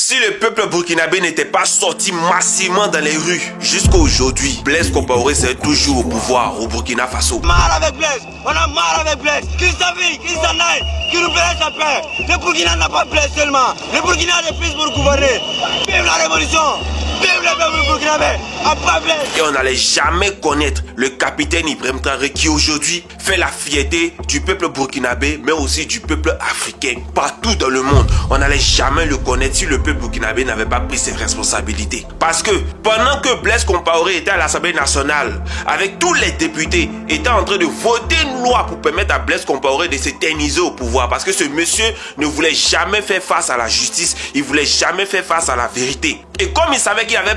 Si le peuple burkinabé n'était pas sorti massivement dans les rues jusqu'à aujourd'hui, Blaise Compaoré serait toujours au pouvoir au Burkina Faso. Marre avec Blaise, on a marre avec Blaise. Qui s'aville, qui s'en aille, qui nous fait sa paix. Le Burkina n'a pas Blaise seulement. Le Burkina a des fils pour gouverner. Vive la révolution, vive le peuple burkinabé, à pas Blaise. Et on n'allait jamais connaître le capitaine Ibrahim Traoré qui aujourd'hui fait la fierté du peuple burkinabé, mais aussi du peuple africain. Partout dans le monde, on n'allait jamais le connaître si le peuple burkinabé n'avait pas pris ses responsabilités. Parce que pendant que Blaise Compaoré était à l'Assemblée nationale, avec tous les députés, était en train de voter une loi pour permettre à Blaise Compaoré de s'éterniser au pouvoir. Parce que ce monsieur ne voulait jamais faire face à la justice, il voulait jamais faire face à la vérité. Et comme il savait qu'il avait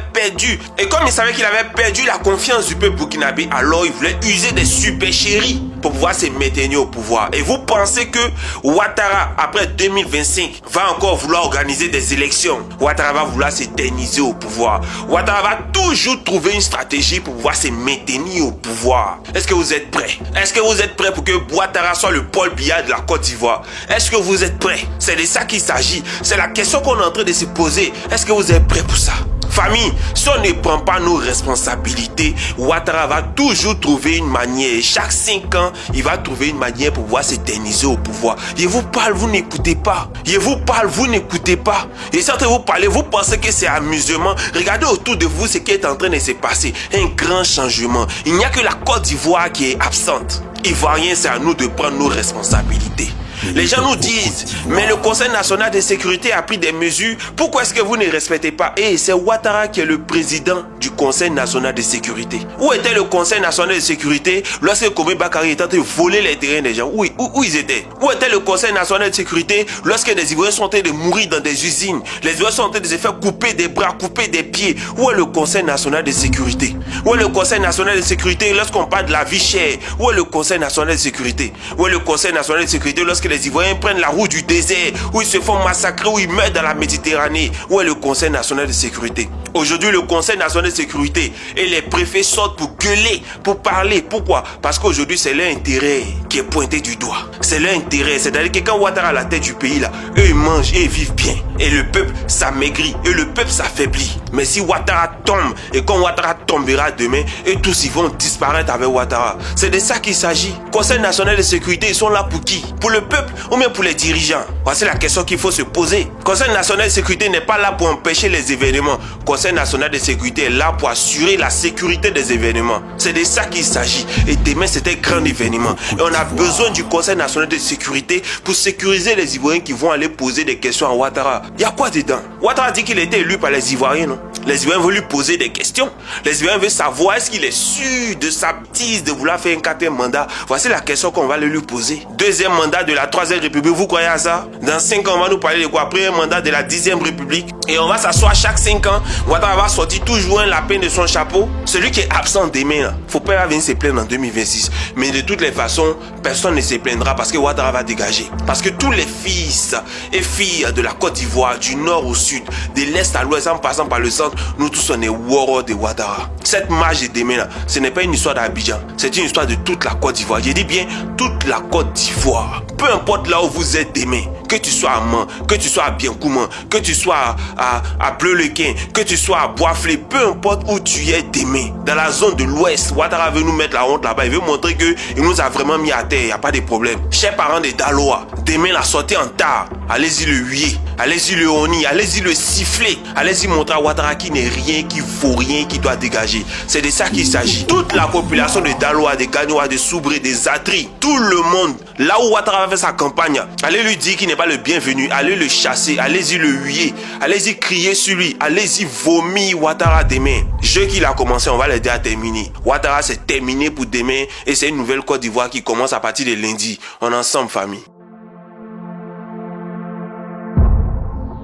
perdu, la confiance du peuple burkinabé, alors il voulait user des supercheries pour pouvoir se maintenir au pouvoir. Et vous pensez que Ouattara, après 2025, va encore vouloir organiser des élections? Ouattara va vouloir s'éterniser au pouvoir. Ouattara va toujours trouver une stratégie pour pouvoir se maintenir au pouvoir. Est-ce que vous êtes prêts? Est-ce que vous êtes prêts pour que Ouattara soit le Paul Biya de la Côte d'Ivoire? Est-ce que vous êtes prêts? C'est de ça qu'il s'agit. C'est la question qu'on est en train de se poser. Est-ce que vous êtes prêts pour ça? Famille, si on ne prend pas nos responsabilités, Ouattara va toujours trouver une manière. Chaque 5 ans, il va trouver une manière pour pouvoir s'éterniser au pouvoir. Je vous parle, vous n'écoutez pas. Je vous parle, vous n'écoutez pas. Et si vous parlez, vous pensez que c'est amusement. Regardez autour de vous ce qui est en train de se passer. Un grand changement. Il n'y a que la Côte d'Ivoire qui est absente. Ivoiriens, c'est à nous de prendre nos responsabilités. Les gens nous disent, mais le Conseil national de sécurité a pris des mesures. Pourquoi est-ce que vous ne respectez pas? Et c'est Ouattara qui est le président du Conseil national de sécurité. Où était le Conseil national de sécurité lorsque Komi Bakary était en train de voler les terrains des gens? Où ils étaient? Où était le Conseil national de sécurité lorsque des Ivoiriens sont en train de mourir dans des usines? Les Ivoiriens sont en train de se faire couper des bras, couper des pieds. Où est le Conseil national de sécurité? Où est le Conseil national de sécurité lorsqu'on parle de la vie chère? Où est le Conseil national de sécurité? Où est le Conseil national de sécurité lorsque les Ivoiriens prennent la route du désert, où ils se font massacrer, où ils meurent dans la Méditerranée? Où est le Conseil national de sécurité? Aujourd'hui, le Conseil national de sécurité et les préfets sortent pour gueuler, pour parler. Pourquoi? Parce qu'aujourd'hui, c'est leur intérêt qui est pointé du doigt. C'est leur intérêt. C'est-à-dire que quand Ouattara à la tête du pays, là, eux, ils mangent et ils vivent bien. Et le peuple s'amaigrit et le peuple s'affaiblit. Mais si Ouattara tombe, et quand Ouattara tombera demain, et tous ils vont disparaître avec Ouattara. C'est de ça qu'il s'agit. Conseil national de sécurité, ils sont là pour qui? Pour le peuple ou bien pour les dirigeants? Voici la question qu'il faut se poser. Conseil national de sécurité n'est pas là pour empêcher les événements. Conseil national de sécurité est là pour assurer la sécurité des événements. C'est de ça qu'il s'agit. Et demain, c'est un grand événement. Et on a besoin du Conseil national de sécurité pour sécuriser les Ivoiriens qui vont aller poser des questions à Ouattara. Il y a quoi dedans? Ouattara dit qu'il était élu par les Ivoiriens, non? Les Ivoiriens veulent lui poser des questions. Les Ivoiriens veulent savoir est-ce qu'il est sûr de sa bêtise de vouloir faire un 4e mandat. Voici la question qu'on va lui poser. 2e mandat de la 3e République, vous croyez à ça? Dans 5 ans, on va nous parler de quoi? Après un mandat de la 10e République. Et on va s'asseoir chaque 5 ans. Ouattara va sortir toujours un lapin de son chapeau. Celui qui est absent demain, là, faut pas venir se plaindre en 2026. Mais de toutes les façons, personne ne se plaindra parce que Ouattara va dégager. Parce que tous les fils et filles de la Côte d'Ivoire, du nord au sud, de l'est à l'ouest, en passant par le centre, nous tous on est warriors de Ouattara. Cette marche de demain là, ce n'est pas une histoire d'Abidjan, c'est une histoire de toute la Côte d'Ivoire. Je dis bien toute la Côte d'Ivoire. Peu importe là où vous êtes demain, que tu sois à Man, que tu sois à Biankouman, que tu sois à Bleu-le-Quin, que tu sois à Boisflé, peu importe où tu es demain, dans la zone de l'ouest, Ouattara veut nous mettre la honte là-bas. Il veut montrer qu'il nous a vraiment mis à terre, il n'y a pas de problème. Chers parents de Daloa, demain la sortie en tard, allez-y le huer, allez-y le honni, allez-y le siffler, allez-y montrer à Ouattara qui n'est rien, qui vaut rien, qui doit dégager. C'est de ça qu'il s'agit. Toute la population de Daloa, de Gagnoa, de Soubré, des Atri, tout le monde, là où Ouattara va faire sa campagne, allez lui dire qu'il n'est pas le bienvenu, allez le chasser, allez-y le huer, allez-y crier sur lui, allez-y vomir Ouattara demain. Jeu qu'il a commencé, on va l'aider à terminer. Ouattara c'est terminé pour demain et c'est une nouvelle Côte d'Ivoire qui commence à partir de lundi. On est ensemble, famille.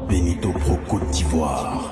Benito Pro Côte d'Ivoire.